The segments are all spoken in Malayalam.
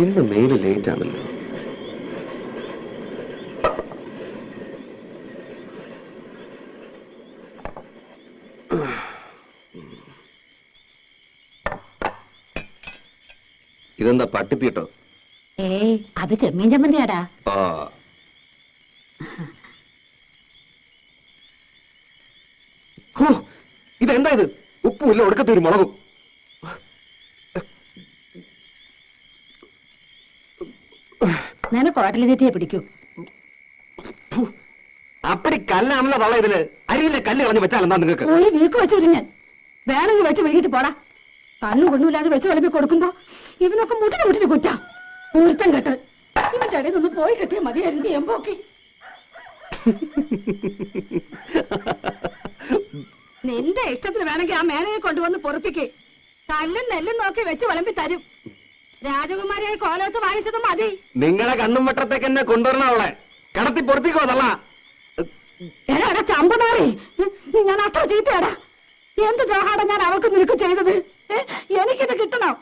ഇന്ന് മെയിൽ ലേറ്റ് ആണല്ലോ. ഇതെന്താ പട്ടിപ്പീട്ടോ? അത് ചെമ്മീൻ ചമ്മന്തിയാടാ. ഇതെന്താ ഇത്? ഉപ്പുമില്ല, ഒടുക്കത്തെ ഒരു മുളകും. നിനക്ക് ഹോട്ടലിൽ തെറ്റിയെ പിടിക്കൂ. അപ്പടി കല്ലാണല്ലോ തള്ള ഇതില്. അരിയിലെ കല്ല് കളഞ്ഞ് വെച്ചാൽ എന്താ നിങ്ങൾക്ക്? ഒരു വീക്ക് വെച്ചു ഞാൻ വേണമെങ്കിൽ വെച്ച് വൈകിട്ട് പോടാ. കണ്ണും കൊണ്ടുമില്ലാതെ വെച്ച് വിളമ്പി കൊടുക്കുമ്പോ ഇവനൊക്കെ മുട്ടിന് കുറ്റ ഊർത്തം കെട്ട്. ഇവന്റെ ഇടയിൽ നിന്ന് പോയി കിട്ടിയ മതിയായിരുന്നു എമ്പോക്കി. നിന്റെ ഇഷ്ടത്തിന് വേണമെങ്കിൽ ആ മേനയെ കൊണ്ടുവന്ന് പൊറപ്പിക്ക്. കല്ലും നെല്ലും നോക്കി വെച്ച് വിളമ്പി തരും. രാജകുമാരിയായി കോലത്ത് വാങ്ങിച്ചത് മതി. നിങ്ങളെ കണ്ണും വട്ടത്തേക്ക് എന്നെ കൊണ്ടുവരണം. അവളെ കടത്തി പൊറപ്പിക്കോ തള്ള. എടാ ചമ്പമാറി, ഞാൻ അത്ര ചീത്തയാടാ. എന്ത് ദ്രോഹാടാ ഞാൻ അവൾക്ക് നിനക്ക് ചെയ്തത്? എനിക്കിത് കിട്ടണം.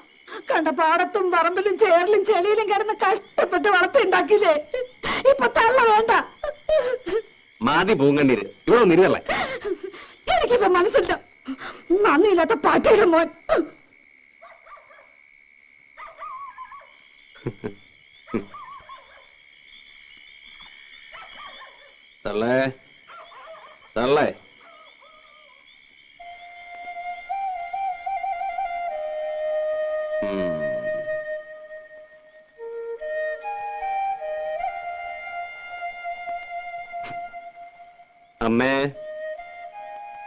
കണ്ട പാടത്തും പറമ്പിലും ചേറിലും ചെളിയിലും കിടന്ന് കഷ്ടപ്പെട്ട് വളർത്തിണ്ടാക്കിയില്ലേ. ഇപ്പൊ തള്ള വേണ്ട. മാതി പൂങ്കണ്ണീര് ഇവിടെ നിരുതല്ലേ. എനിക്കിപ്പോ മനസ്സില്ല. നന്ദിയില്ലാത്ത പാറ്റയുടെ മോൻ. തള്ളേ തള്ളേ, അമ്മേ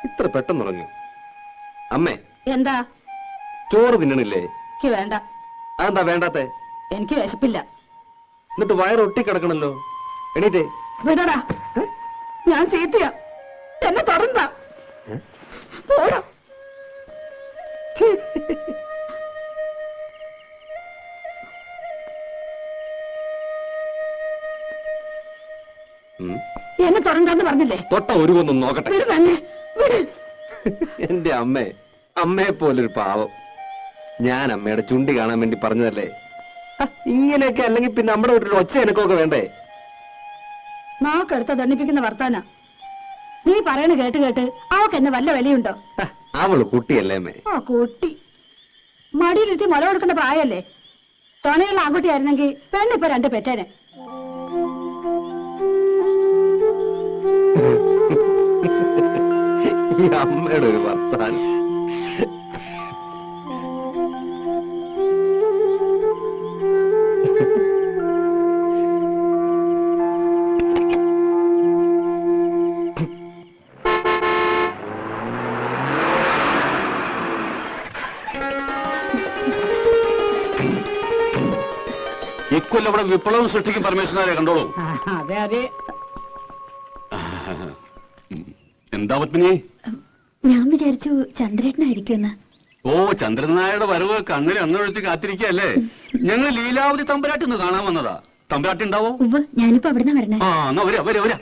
ഇത്ര പെട്ടെന്ന് ഉറങ്ങി? അമ്മേ എന്താ? ചോറ് തിന്നണില്ലേ? എനിക്ക് വേണ്ട. അതെന്താ വേണ്ടാത്തെ? എനിക്ക് വിശപ്പില്ല. എന്നിട്ട് വയറൊട്ടി കിടക്കണല്ലോ. എണീറ്റേ. വിടടാ, ഞാൻ ചീത്തയാ. എന്നെ തുടർന്ന പോടാ. എന്നെ തുടർന്ന് പറഞ്ഞില്ലേ? തൊട്ട ഒരുകൊന്നും നോക്കട്ടെ. എന്റെ അമ്മേ, അമ്മയെ പോലൊരു പാവം. ഞാൻ അമ്മയുടെ ചുണ്ടി കാണാൻ വേണ്ടി പറഞ്ഞതല്ലേ. ഇങ്ങനെയൊക്കെ അല്ലെങ്കിൽ പിന്നെ നമ്മുടെ വീട്ടിൽ ഒച്ച എനക്കൊക്കെ വേണ്ടേ? നാക്കെടുത്ത ദണ്ണിപ്പിക്കുന്ന വർത്താന നീ പറയണ കേട്ട് കേട്ട് അവക്ക് എന്നെ വല്ല വിലയുണ്ടോ? അവള് കുട്ടിയല്ലേ അമ്മേ? ആ കുട്ടി മടിയിലിട്ട് മുല കൊടുക്കേണ്ട പ്രായല്ലേ. ചൊണയുള്ള ആൺകുട്ടിയായിരുന്നെങ്കിൽ പെണ്ണിപ്പോ രണ്ട് പെറ്റേനെ. ഈ അമ്മയുടെ ഒരു വർത്താനം. ഇക്കൊല്ലം ഇവിടെ വിപ്ലവം സൃഷ്ടിക്കും പരമേശ്വരനെ കണ്ടോളൂ. അതെ അതെ. എന്താ പത്മിനി? ഞാൻ വിചാരിച്ചു ചന്ദ്രേട്ടനായിരിക്കുമെന്ന്. ഓ, ചന്ദ്രനായുടെ വരവ് കണ്ണിൽ അന്നൊഴിച്ച് കാത്തിരിക്കല്ലേ. ഞങ്ങൾ ലീലാവതി തമ്പുരാട്ടി ഒന്ന് കാണാൻ വന്നതാ. തമ്പുരാട്ടി ഉണ്ടാവോ? ഞാനിപ്പോ അവിടുന്ന് വരണേ. ആ, എന്നാ വരാ വരാ വരാ.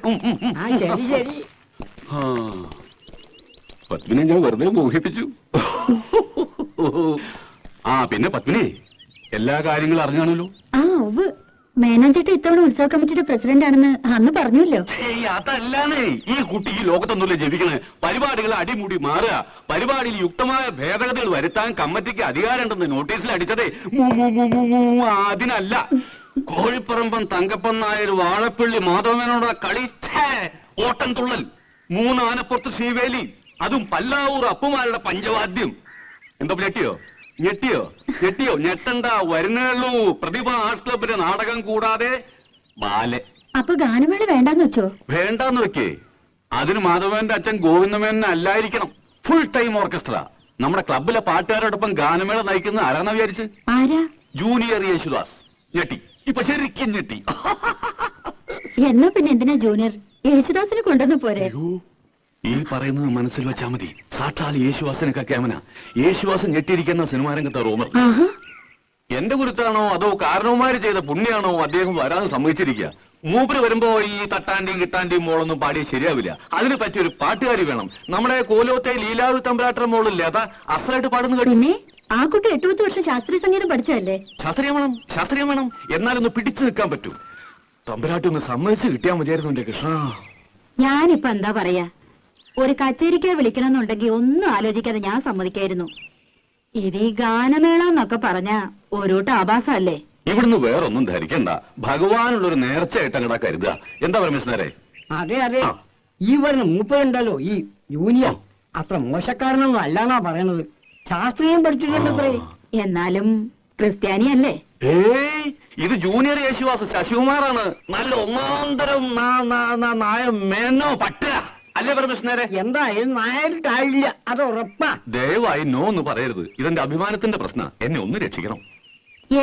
പത്മിനെ ഞാൻ വെറുതെ മോഹിപ്പിച്ചു. ആ പിന്നെ പത്മിനി, എല്ലാ കാര്യങ്ങളും അറിഞ്ഞാണല്ലോ. മേനാഞ്ചേട്ടൻ ഇത്തവണ ഉത്സവ കമ്മിറ്റിയുടെ പ്രസിഡന്റ് ആണെന്ന് അന്ന് പറഞ്ഞല്ലോ. അതല്ലാന്നേ, ഈ കുട്ടി ഈ ലോകത്തൊന്നുമില്ല ജപിക്കണേ. പരിപാടികൾ അടിമുടി മാറുക, പരിപാടിയിൽ യുക്തമായ ഭേദഗതികൾ വരുത്താൻ കമ്മിറ്റിക്ക് അധികാരമുണ്ടെന്ന് നോട്ടീസിൽ അടിച്ചതേ അതിനല്ല. കോഴിപ്പറമ്പൻ തങ്കപ്പൻ നായർ വാഴപ്പള്ളി മാധവനോട് കളി ഓട്ടം തുള്ളൽ, 3 ആനപ്പുറത്ത് ശ്രീവേലി, അതും പല്ലാവൂർ അപ്പുമാരുടെ പഞ്ചവാദ്യം. എന്താ ഞെട്ടിയോ? ഞെട്ടിയോ? ഞെട്ടിയോ? ഞെട്ടണ്ട, വരുന്നുള്ളൂ. പ്രതിഭ ആർട്സ് ക്ലബിന്റെ നാടകം കൂടാതെ ബാലെ. അപ്പൊ ഗാനമേള വേണ്ടാന്ന് വെച്ചോ? വേണ്ടാന്ന് വെക്കേ. അതിന് മാധവന്റെ അച്ഛൻ ഗോവിന്ദമേനൻ അല്ലായിരിക്കണം. Full time orchestra. നമ്മുടെ ക്ലബിലെ പാട്ടുകാരോടൊപ്പം ഗാനമേള നയിക്കുന്ന ആരാന്ന് വിചാരിച്ച്? ആരാ? ജൂനിയർ യേശുദാസ്. ഞെട്ടി, ഇപ്പൊ ശരിക്കും ഞെട്ടി. എന്നാ പിന്നെ എന്തിനാ ജൂനിയർ? യേശുദാസിനെ കൊണ്ടുവന്ന് പോരെ? ഈ പറയുന്നത് മനസ്സിൽ വെച്ചാ മതി. സാക്ഷാൽ യേശുദാസിനൊക്കെ ക്യാമന. യേശുദാസ് ഞെട്ടിയിരിക്കുന്ന സിനിമാരംഗത്തെ റൂമർ. എന്റെ കുരുത്താണോ അതോ കാരണവന്മാര് ചെയ്ത പുണ്യാണോ അദ്ദേഹം വരാതെ സമ്മതിച്ചിരിക്കുക. മൂപ്പര് വരുമ്പോ ഈ തട്ടാന്റെയും കിട്ടാന്റെയും മോളൊന്നും പാടിയ ശരിയാവില്ല. അതിന് പറ്റിയൊരു പാട്ടുകാരി വേണം. നമ്മുടെ കോലോത്തെ ലീലാവതി തമ്പുരാട്ട മോളില്ലേ, അതാ അസലായിട്ട് പാടുന്ന കേട്ടു. പിന്നെ ആ കുട്ടി 8-10 വർഷം ശാസ്ത്രീയ സംഗീതം പഠിച്ചതല്ലേ? ശാസ്ത്രീയം വേണം. എന്നാലൊന്ന് പിടിച്ചു നിൽക്കാൻ പറ്റൂ. തമ്പുരാട്ടി ഒന്ന് സമ്മതിച്ച് കിട്ടിയാൽ മതിയായിരുന്നു എന്റെ കൃഷ്ണ. ഞാനിപ്പോ എന്താ പറയാ, ഒരു കച്ചേരിക്ക് വിളിക്കണമെന്നുണ്ടെങ്കിൽ ഒന്നും ആലോചിക്കാതെ ഞാൻ സമ്മതിക്കായിരുന്നു. ഇത് ഈ ഗാനമേള എന്നൊക്കെ പറഞ്ഞ ഒരുട്ട് ആഭാസല്ലേ? ഇവിടുന്ന് വേറൊന്നും ധരിക്കണ്ട. ഭഗവാനുള്ളൊരു നേർച്ചയായിട്ട് അങ്ങടാ കരുതുക. എന്താ പരമേശ്വരേ? അതെ അതെ, ഈ വരുന്ന മൂപ്പരുണ്ടല്ലോ ഈ യൂനിയൻ, അത്ര മോശക്കാരനൊന്നും അല്ലാന്നാ പറയണത്. ശാസ്ത്രീയം പഠിച്ചിട്ടുണ്ടത്രേ. എന്നാലും ക്രിസ്ത്യാനിയല്ലേ? ഏയ്, ഇത് ജൂനിയർ യേശുദാസ് ശശികുമാറാണ്. നല്ല ഒന്നാന്തരം നായ മേനോ പട്ട അല്ലേ പരമേശ്വരേ? എന്തായാലും നായരിട്ടായില്ല, അത് ഉറപ്പാ. ദയവായി നോ എന്ന് പറയരുത്. ഇതെന്റെ അഭിമാനത്തിന്റെ പ്രശ്ന. എന്നെ ഒന്ന് രക്ഷിക്കണം.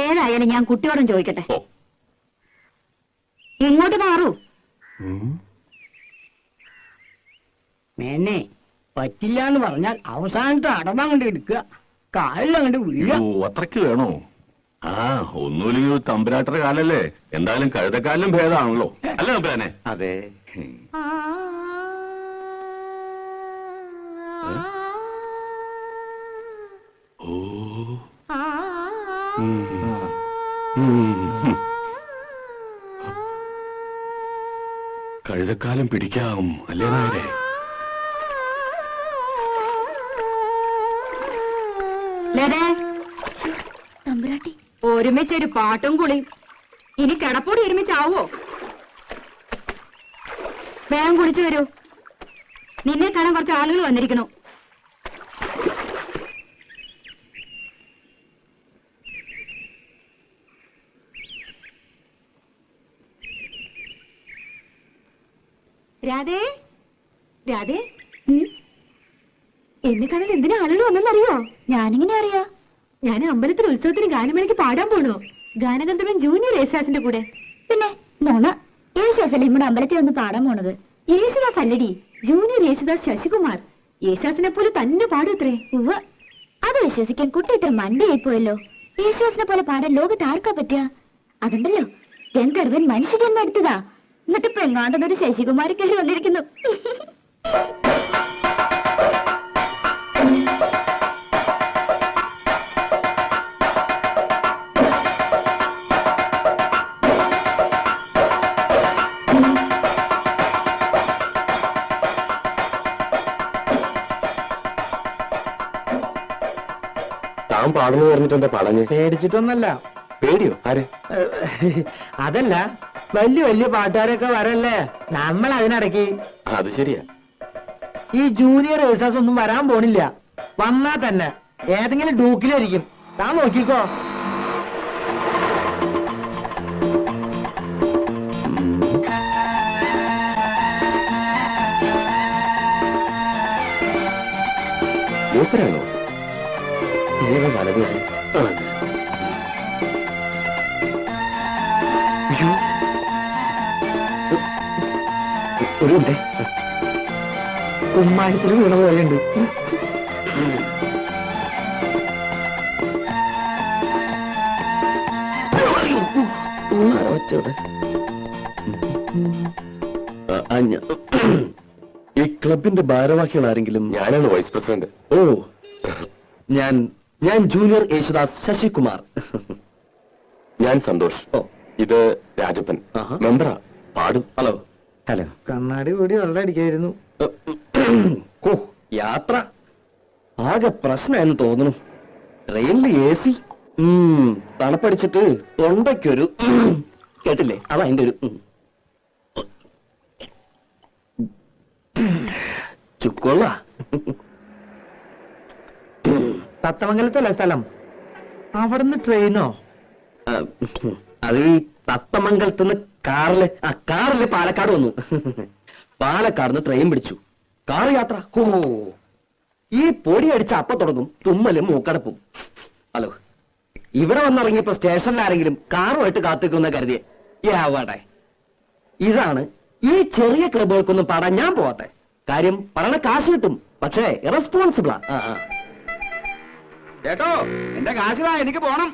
ഏതായാലും ഞാൻ കുട്ടിയോടും ചോദിക്കട്ടെ. ഓ, ഇങ്ങോട്ട് മാറൂ. മേനെ പറ്റില്ല എന്ന് പറഞ്ഞാൽ അവസാനത്തെ അടമങ്ങണ്ട് എടുക്കുക, കാലിലങ്ങണ്ട് വീഴുക. അത്രയ്ക്ക് വേണോ? ആ, ഒന്നുമില്ലെങ്കിൽ തമ്പുരാട്ടരുടെ കാലല്ലേ. എന്തായാലും കഴുതക്കാലിലും ഭേദമാണല്ലോ അല്ലേ തമ്പുരാനെ? അതെ. ഓ, കഴുതക്കാലം പിടിക്കാം അല്ലേ നായരെ? തമ്പുരാട്ടി, ഒരുമിച്ചൊരു പാട്ടും കുളിയും. ഇനി കിടപ്പോടി ഒരുമിച്ചാവോ? വേഗം കുളിച്ചു വരൂ. നിന്നെ കാണാൻ കുറച്ച് ആളുകൾ വന്നിരിക്കണു. രാധേ, രാധേ, എന്നെ കാണാൻ എന്തിനാ ആളുകൾ വന്നെന്നറിയോ? ഞാനിങ്ങനെ അറിയാ? ഞാൻ അമ്പലത്തിൽ ഉത്സവത്തിന് ഗാനമേളയ്ക്ക് പാടാൻ പോണു. ഗാനഗന്ധർവൻ ജൂനിയർ യേശുദാസിന്റെ കൂടെ. പിന്നെ നോണ, യേശുദാസല്ലേ നമ്മുടെ അമ്പലത്തിൽ വന്ന് പാടാൻ പോണത്? യേശുദാസ് അല്ലടി, ജൂനിയർ യേശുദാസ് ശശികുമാർ. യേശുദാസിനെ പോലെ തന്നെ പാടൂത്രേ. ഉവ്വ, അത് വിശ്വസിക്കാൻ കുട്ടി ഇത്ര മണ്ടയായി പോയല്ലോ. യേശുദാസിനെ പോലെ പാടാൻ ലോകത്ത് ആർക്കാ പറ്റുക? അതുണ്ടല്ലോ, ഗന്ധർവൻ മനുഷ്യജന്മം എടുത്തതാ. എന്നിട്ട് പെങ്ങാണ്ടെന്നൊരു ശശികുമാരി കയറി വന്നിരിക്കുന്നു. താൻ പാടുന്നു പറഞ്ഞിട്ട് എന്താ പാടഞ്ഞ്? പേടിച്ചിട്ടൊന്നല്ല. പേടിയോ? ആരെ? അതല്ല, വലിയ വലിയ പാട്ടുകാരൊക്കെ വരല്ലേ, നമ്മൾ അതിനിടയ്ക്ക്. അത് ശരിയാ. ഈ ജൂനിയർ യേശുദാസ് ഒന്നും വരാൻ പോണില്ല. വന്നാ തന്നെ ഏതെങ്കിലും ഡൂക്കിലായിരിക്കും. താൻ നോക്കിക്കോ. മൂപ്പരാണോ? ഇങ്ങനെ വലത് ഒരു കുമ്മായത്തിൽ വീണ പോലെയുണ്ട്. ഈ ക്ലബിന്റെ ഭാരവാഹികൾ ആരെങ്കിലും? ഞാനാണ് വൈസ് പ്രസിഡന്റ്. ഓ, ഞാൻ ജൂനിയർ യേശുദാസ് ശശികുമാർ. ഞാൻ സന്തോഷ്. ഓ, ഇത് രാജപ്പൻ, മെമ്പറാ, പാടും. ഹലോ. ഹലോ. കണ്ണാടി കൂടി വെള്ളം അടിക്കായിരുന്നു. ഓ, യാത്ര ആകെ പ്രശ്നമെന്ന് തോന്നുന്നു. ട്രെയിനിൽ AC, തണുപ്പടിച്ചിട്ട് തൊണ്ടയ്ക്കൊരു കേട്ടില്ലേ? അതാ എന്റെ ഒരു ചുക്കൊള്ള. തത്തമംഗലത്തല്ല സ്ഥലം, അവിടുന്ന് ട്രെയിനോ? അത് ഈ തത്തമംഗലത്തുനിന്ന് കാറില് പാലക്കാട് വന്നു. പാലക്കാടുന്ന് ട്രെയിൻ പിടിച്ചു. കാർ യാത്ര. ഓ, ഈ പൊടി അടിച്ച അപ്പ തുടങ്ങും തുമ്മലും മൂക്കടപ്പും. ഹലോ, ഇവിടെ വന്നിറങ്ങിയപ്പോ സ്റ്റേഷനിൽ ആരെങ്കിലും കാറുമായിട്ട് കാത്തിക്കുന്ന കരുതിയേ. യാവട്ടെ, ഇതാണ് ഈ ചെറിയ ക്ലബുകൾക്കൊന്നും പാടാൻ ഞാൻ പോവാത്തെ. കാര്യം പറയണ കാശ് കിട്ടും, പക്ഷേ ഇറസ്പോൺസിബിളാ. ചേട്ടോ, എന്റെ കാശിതാ, എനിക്ക് പോണം.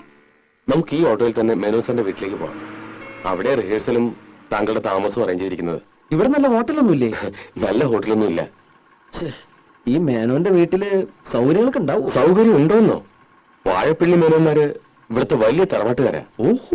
നമുക്ക് ഈ ഓട്ടോയിൽ തന്നെ മേനോസന്റെ വീട്ടിലേക്ക് പോകാം. അവിടെ റിഹേഴ്സലും താങ്കളുടെ താമസവും അറേഞ്ച് ചെയ്തിരിക്കുന്നത്. ഇവിടെ നല്ല ഹോട്ടലൊന്നുമില്ലേ? നല്ല ഹോട്ടലൊന്നും ഇല്ല. ഈ മേനോന്റെ വീട്ടില് സൗകര്യങ്ങളൊക്കെ ഉണ്ടാവും. സൗകര്യം ഉണ്ടോന്നോ? വാഴപ്പിള്ളി മേനോന്മാര് ഇവിടുത്തെ വലിയ തറവാട്ടുകാരാ. ഓഹോ